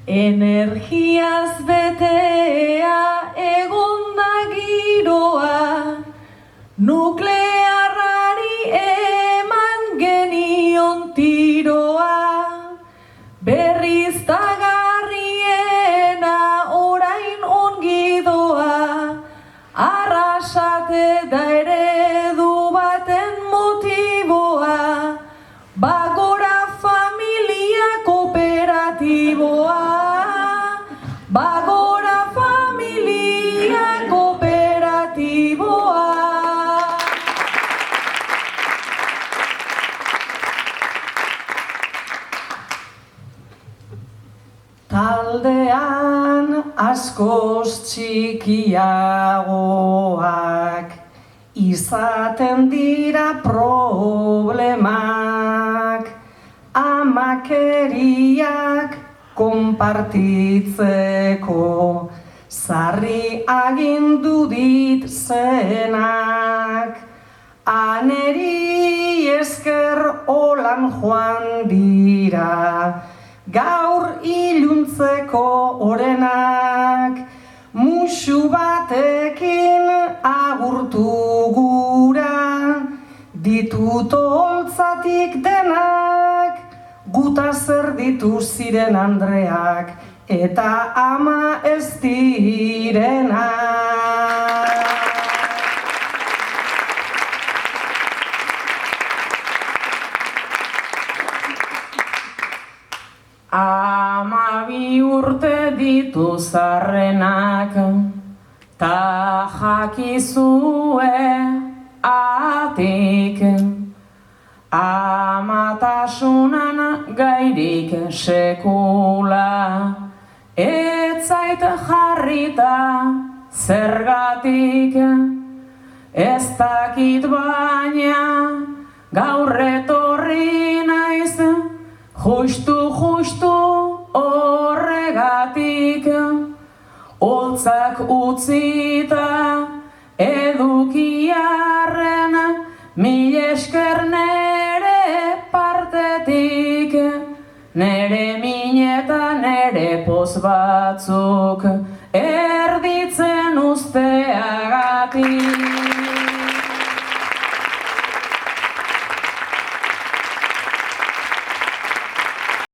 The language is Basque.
Energiaz betea egon da giroa, nuklearrari eman genion tiroa, berriztagarriena orain ongi doa, arrasate da eredu baten motiboa, bagora familia kooperatiboa, bagora familia kooperatiboa. Taldean askoz txikiagoak izaten dira problemak, amakeriak konpartitzeko sarri agindu dit zenak, aneri esker holan joan dira, gaur iluntzeko orenak, musu batekin agurtu gura, ditut holtzatik denak, guta zer ditu ziren andreak, eta ama ez direnak. Amabi urte ditu zarrenak, ta jakizue atik, amatasunan gairik sekula, etzait jarrita zergatik, ez dakit baina gaur etorri naiz, justu horregatik, holtzak utzita edukiarren, mil esker nere partetik, nere min eta nere poz batzuk,